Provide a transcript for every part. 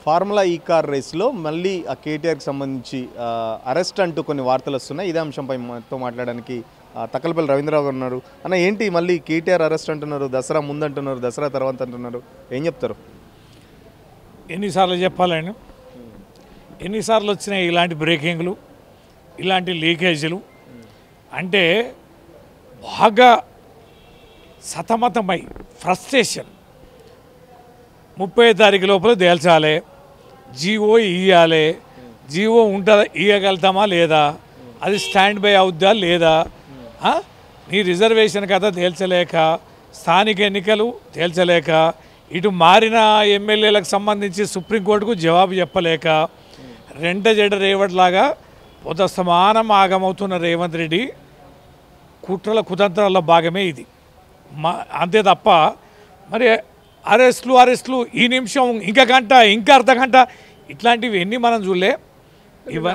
Formula ఈ car రేస్లో మళ్ళీ ఆ కేటీఆర్కి సంబంధించి అరెస్ట్ అంటూ కొన్ని వార్తలు వస్తున్నాయి. ఇదే అంశంపై మనతో మాట్లాడడానికి తక్కలపల్లి రవీంద్రరావు గారు ఉన్నారు. అన్న ఏంటి మళ్ళీ కేటీఆర్ అరెస్ట్ అంటున్నారు, దసరా ముందంటున్నారు, దసరా తర్వాత అంటున్నారు, ఏం చెప్తారు? ఎన్నిసార్లు చెప్పాలండి? ఎన్నిసార్లు వచ్చినాయి ఇలాంటి బ్రేకింగ్లు, ఇలాంటి లీకేజీలు? అంటే బాగా సతమతమై ఫ్రస్ట్రేషన్. 30 తారీఖు లోపల తేల్చాలి, జీవో ఇవ్వాలి, జీవో ఉంటుందా, ఇవ్వగలుగుతామా లేదా, అది స్టాండ్ బై అవుద్దా లేదా, నీ రిజర్వేషన్ కథ తేల్చలేక, స్థానిక ఎన్నికలు తేల్చలేక, ఇటు మారిన ఎమ్మెల్యేలకు సంబంధించి సుప్రీంకోర్టుకు జవాబు చెప్పలేక, రెంట జడ రేవట్లాగా పొదస్తమానం ఆగమవుతున్న రేవంత్ రెడ్డి కుట్రల కుతంత్రాల్లో భాగమే ఇది. అంతే తప్ప మరి అరెస్టులు ఈ నిమిషం ఇంకా గంట ఇంకా అర్ధ గంట ఇట్లాంటివి ఎన్ని మనం చూడలే.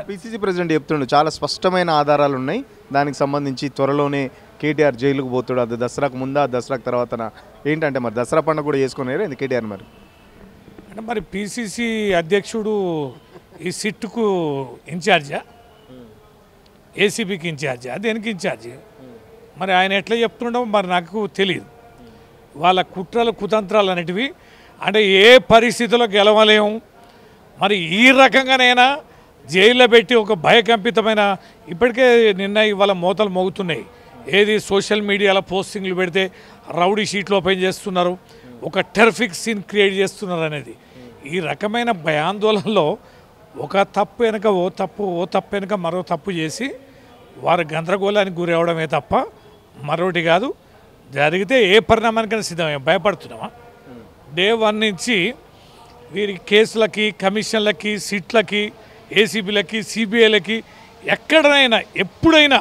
పిసిసి ప్రెసిడెంట్ చెప్తుండు చాలా స్పష్టమైన ఆధారాలు ఉన్నాయి, దానికి సంబంధించి త్వరలోనే కేటీఆర్ జైలుకు పోతాడు, అది దసరాకు ముందా దసరాకు తర్వాత ఏంటంటే మరి దసరా పండుగ కూడా చేసుకునేరు ఎందుకు కేటీఆర్? మరి అంటే మరి పిసిసి అధ్యక్షుడు ఈ సిట్టుకు ఇన్ఛార్జా, ఏసీబీకి ఇన్ఛార్జా, దేనికి ఇన్ఛార్జి? మరి ఆయన ఎట్లా చెప్తుండో మరి నాకు తెలియదు. వాళ్ళ కుట్రలు కుతంత్రాలు అనేటివి అంటే ఏ పరిస్థితుల్లో గెలవలేము. మరి ఈ రకంగానైనా జైల్లో పెట్టి ఒక భయకంపితమైన, ఇప్పటికే నిన్న ఇవాళ మోతలు మోగుతున్నాయి. ఏది సోషల్ మీడియాలో పోస్టింగ్లు పెడితే రౌడీ షీట్లు ఓపెన్ చేస్తున్నారు, ఒక టెర్ఫిక్ సీన్ క్రియేట్ చేస్తున్నారు అనేది. ఈ రకమైన భయాందోళనలో ఒక తప్పు వెనుక ఓ తప్పు వెనుక మరో తప్పు చేసి వారు గందరగోళానికి గురి అవడమే తప్ప మరొకటి కాదు. జరిగితే ఏ పరిణామానికైనా సిద్ధమే. భయపడుతున్నామా? డే 1 నుంచి వీరి కేసులకి, కమిషన్లకి, సిట్లకి, ఏసీబీలకి, సిబిఐలకి ఎక్కడైనా ఎప్పుడైనా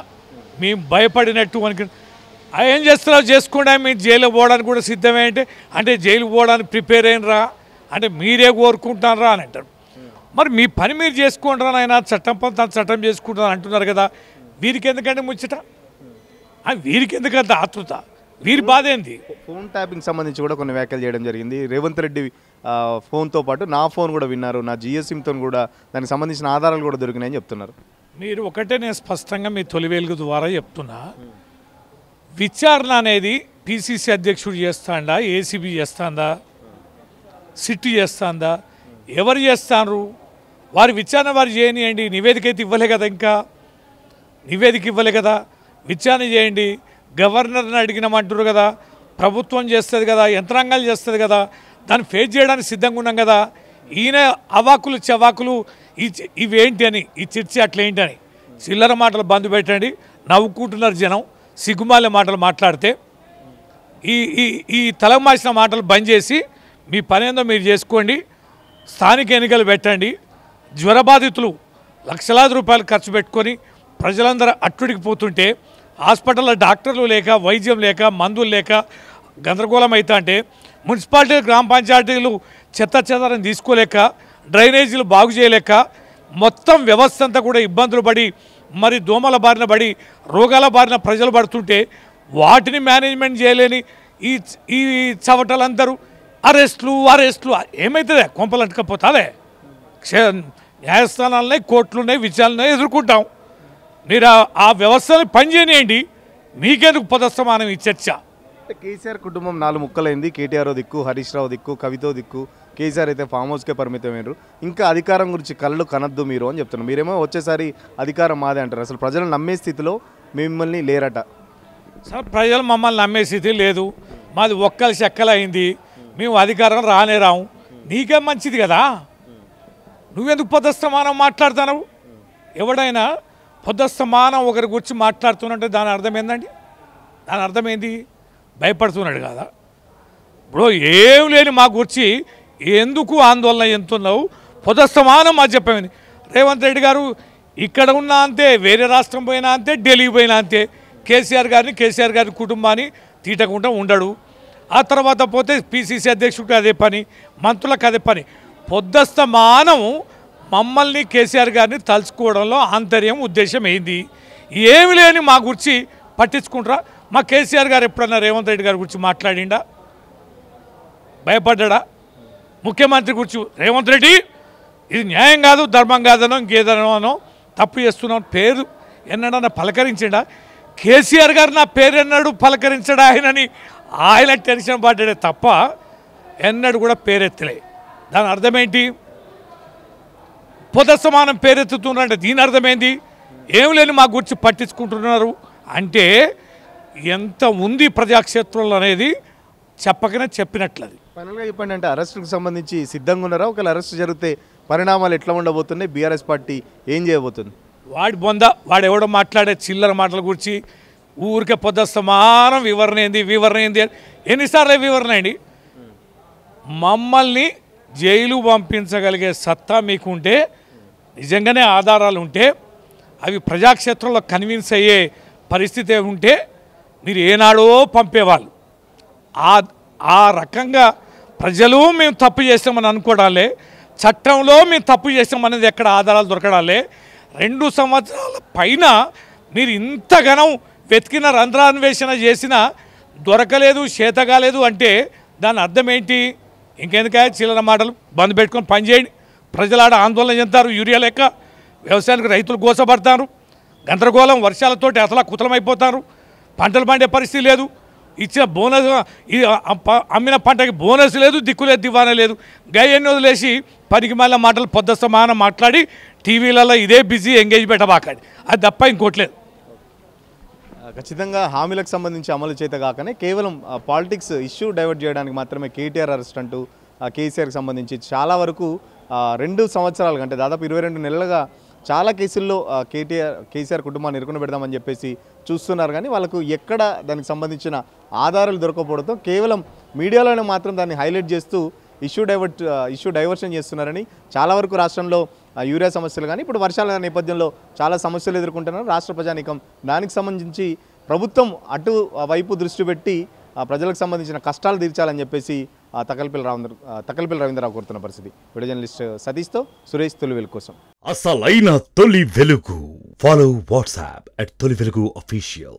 మేము భయపడినట్టు మనకి ఏం చేస్తున్నారో చేసుకోండి, మీరు జైలు పోవడానికి కూడా సిద్ధమే అంటే జైలు పోవడానికి ప్రిపేర్ అయినరా అంటే మీరే కోరుకుంటున్నారా అని అంటారు. మరి మీ పని మీరు చేసుకుంటారా నాయన, చట్టం పని తను చట్టం చేసుకుంటారని అంటున్నారు కదా. వీరికి ఎందుకంటే ముచ్చట, వీరికి ఎందుకంత ఆతృత, వీరి బాధ ఏంది? ఫోన్ ట్యాపింగ్ సంబంధించి కూడా కొన్ని వ్యాఖ్యలు చేయడం జరిగింది. రేవంత్ రెడ్డి ఫోన్తో పాటు నా ఫోన్ కూడా విన్నారు, నా జిఎస్ఎంతో కూడా దానికి సంబంధించిన ఆధారాలు కూడా దొరికినాయని చెప్తున్నారు. మీరు ఒకటే నేను స్పష్టంగా మీ తొలి వెలుగు ద్వారా చెప్తున్నా, విచారణ అనేది పిసిసి అధ్యక్షుడు చేస్తాడా, ఏసీబీ చేస్తాందా, సిట్ చేస్తాందా, ఎవరు చేస్తారు? వారి విచారణ వారు చేయనియండి. నివేదిక అయితే ఇవ్వలే కదా, ఇంకా నివేదిక ఇవ్వలే కదా, విచారణ చేయండి. గవర్నర్ని అడిగినామంటారు కదా, ప్రభుత్వం చేస్తుంది కదా, యంత్రాంగాలు చేస్తుంది కదా, దాన్ని ఫేస్ చేయడానికి సిద్ధంగా ఉన్నాం కదా. ఈయన అవాకులు చవాకులు ఇవేంటి అని, ఈ చర్చ అట్లేంటి అని చిల్లర మాటలు బంద్ పెట్టండి. నవ్వుకుంటున్నారు జనం సిగ్గుమాలే మాటలు మాట్లాడితే. ఈ తలమాసిన మాటలు బంద్ చేసి మీ పనేందో మీరు చేసుకోండి. స్థానిక ఎన్నికలు పెట్టండి. జ్వరబాధితులు లక్షలాది రూపాయలు ఖర్చు పెట్టుకొని ప్రజలందరూ అట్టుడికి పోతుంటే, హాస్పిటల్లో డాక్టర్లు లేక, వైద్యం లేక, మందులు లేక గందరగోళం అవుతా అంటే, మున్సిపాలిటీ గ్రామ పంచాయతీలు చెత్త చెదారం తీసుకోలేక, డ్రైనేజీలు బాగు చేయలేక, మొత్తం వ్యవస్థ అంతా కూడా ఇబ్బందులు పడి, మరి దోమల బారిన పడి, రోగాల బారిన ప్రజలు పడుతుంటే, వాటిని మేనేజ్మెంట్ చేయలేని ఈ చవటలందరూ అరెస్టులు ఏమవుతుంది? కొంపలు అంటుకపోతాదే. న్యాయస్థానాలున్నాయి, కోర్టులున్నాయి, విచారణలున్నాయి, ఎదుర్కొంటాం. మీరు ఆ వ్యవస్థని పనిచేయండి. మీకెందుకు పదస్తమానం ఈ చర్చ? కేసీఆర్ కుటుంబం 4 ముక్కలైంది. కేటీఆర్ దిక్కు, హరీష్ రావు దిక్కు, కవితో దిక్కు, కేసీఆర్ అయితే ఫామ్ హౌస్కే పరిమితమైనరు. ఇంకా అధికారం గురించి కళ్ళు కనద్దు మీరు అని చెప్తున్నారు. మీరేమో వచ్చేసారి అధికారం మాదే అంటారు. అసలు ప్రజలు నమ్మే స్థితిలో మిమ్మల్ని లేరట. సార్, ప్రజలు మమ్మల్ని నమ్మే స్థితి లేదు. మాది ఒక్కలు చెక్కలైంది. మేము అధికారం రానే రాము. నీకేం మంచిది కదా, నువ్వెందుకు పొద్దస్తమానం మాట్లాడుతున్నావు? ఎవడైనా పొద్దస్తమానం ఒకరి గురించి మాట్లాడుతున్నట్టే దాని అర్థం ఏందండి? దాని అర్థం ఏంది? భయపడుతున్నాడు కదా. ఇప్పుడు ఏం లేని మా గురించి ఎందుకు ఆందోళన చెందుతున్నావు? పొద్దస్తమానం మా చెప్పేది. రేవంత్ రెడ్డి గారు ఇక్కడ ఉన్నా అంతే, వేరే రాష్ట్రం పోయినా అంతే, ఢిల్లీకి పోయినా అంతే. కేసీఆర్ గారి కుటుంబాన్ని తీటకుండా ఉండడు. ఆ తర్వాత పోతే పిసిసి అధ్యక్షుడికి అదే పని, మంత్రులకు అదే పని. పొద్దస్తమానం మమ్మల్ని కేసీఆర్ గారిని తలుచుకోవడంలో ఆంతర్యం ఉద్దేశం ఏంది? ఏమి లేని మా గురించి పట్టించుకుంటారా? మా కేసీఆర్ గారు ఎప్పుడన్నా రేవంత్ రెడ్డి గారి గురించి మాట్లాడిండా? భయపడ్డా? ముఖ్యమంత్రి గురించి రేవంత్ రెడ్డి ఇది న్యాయం కాదు, ధర్మం కాదనో ఇంకేదనో తప్పు చేస్తున్నాం పేరు ఎన్నడన్నా పలకరించడా? కేసీఆర్ గారు నా పేరు ఎన్నడూ పలకరించడా ఆయనని ఆయన టెన్షన్ పడ్డాడే తప్ప ఎన్నడూ కూడా పేరెత్తలే. దాని అర్థమేంటి? పొద సమానం పేరెత్తుతున్నారంటే దీని అర్థమైంది ఏం లేని మా గురించి పట్టించుకుంటున్నారు అంటే ఎంత ఉంది ప్రజాక్షేత్రంలో అనేది చెప్పకనే చెప్పినట్లది. ఫైనల్గా చెప్పండి, అంటే అరెస్టుకు సంబంధించి సిద్ధంగా ఉన్నారా? ఒకవేళ అరెస్ట్ జరిగితే పరిణామాలు ఎట్లా ఉండబోతున్నాయి? బీఆర్ఎస్ పార్టీ ఏం చేయబోతుంది? వాడి బొంద వాడు ఎవడో మాట్లాడే చిల్లర మాటల గురించి ఊరికే పొద్దు సమానం వివరణ ఏంది ఎన్నిసార్లు వివరణ అండి? మమ్మల్ని జైలు పంపించగలిగే సత్తా మీకుంటే, నిజంగానే ఆధారాలు ఉంటే, అవి ప్రజాక్షేత్రంలో కన్విన్స్ అయ్యే పరిస్థితి ఉంటే మీరు ఏనాడో పంపేవాళ్ళు. ఆ రకంగా ప్రజలు మేము తప్పు చేస్తామని అనుకోవడాలే, చట్టంలో మేము తప్పు చేస్తామనేది ఎక్కడ ఆధారాలు దొరకడాలే. 2 సంవత్సరాల పైన మీరు ఇంతగానం వెతికిన రంధ్రాన్వేషణ చేసినా దొరకలేదు, చేతగాలేదు అంటే దాని అర్థం ఏంటి? ఇంకెందుకాయ చిల్లర మాటలు బంద్ పెట్టుకొని పనిచేయండి. ప్రజలాడ ఆందోళన చెందుతారు, యూరియా లెక్క వ్యవసాయానికి రైతులు గోసపడతారు, గందరగోళం వర్షాలతోటి అసలు కుతలమైపోతారు, పంటలు పండే పరిస్థితి లేదు, ఇచ్చిన బోనస్ అమ్మిన పంటకి బోనస్ లేదు, దిక్కులేదు, దివానా లేదు. గయ్యన్ని వదిలేసి పనికి మళ్ళీ మాటలు పొద్దు సమానం మాట్లాడి టీవీలలో ఇదే బిజీ ఎంగేజ్ పెట్టబాకండి, అది తప్ప ఇంకోట్లేదు. ఖచ్చితంగా హామీలకు సంబంధించి అమలు చేత కాకనే కేవలం పాలిటిక్స్ ఇష్యూ డైవర్ట్ చేయడానికి మాత్రమే కేటీఆర్ అరెస్ట్ అంటూ కేసీఆర్కి సంబంధించి చాలా వరకు 2 సంవత్సరాలు అంటే దాదాపు 22 నెలలుగా చాలా కేసుల్లో కేసీఆర్ కుటుంబాన్ని ఇరుకున పెడదామని చెప్పేసి చూస్తున్నారు. కానీ వాళ్ళకు ఎక్కడ దానికి సంబంధించిన ఆధారాలు దొరకకపోవడంతో కేవలం మీడియాలోనే మాత్రం దాన్ని హైలైట్ చేస్తూ ఇష్యూ డైవర్షన్ చేస్తున్నారని, చాలా వరకు రాష్ట్రంలో యూరియా సమస్యలు కానీ ఇప్పుడు వర్షాల నేపథ్యంలో చాలా సమస్యలు ఎదుర్కొంటున్నారు రాష్ట్ర ప్రజానీకం. దానికి సంబంధించి ప్రభుత్వం వైపు దృష్టి పెట్టి ప్రజలకు సంబంధించిన కష్టాలు తీర్చాలని చెప్పేసి తకల్పల్లి రవీంద్రరావు కోరుతున్న పరిస్థితి. వీడియో జర్నలిస్ట్ సతీష్తో సురేష్, తొలి వెలుగు కోసం. అసలైన తొలి వెలుగు. ఫాలో వాట్సాప్ @తొలి వెలుగు official.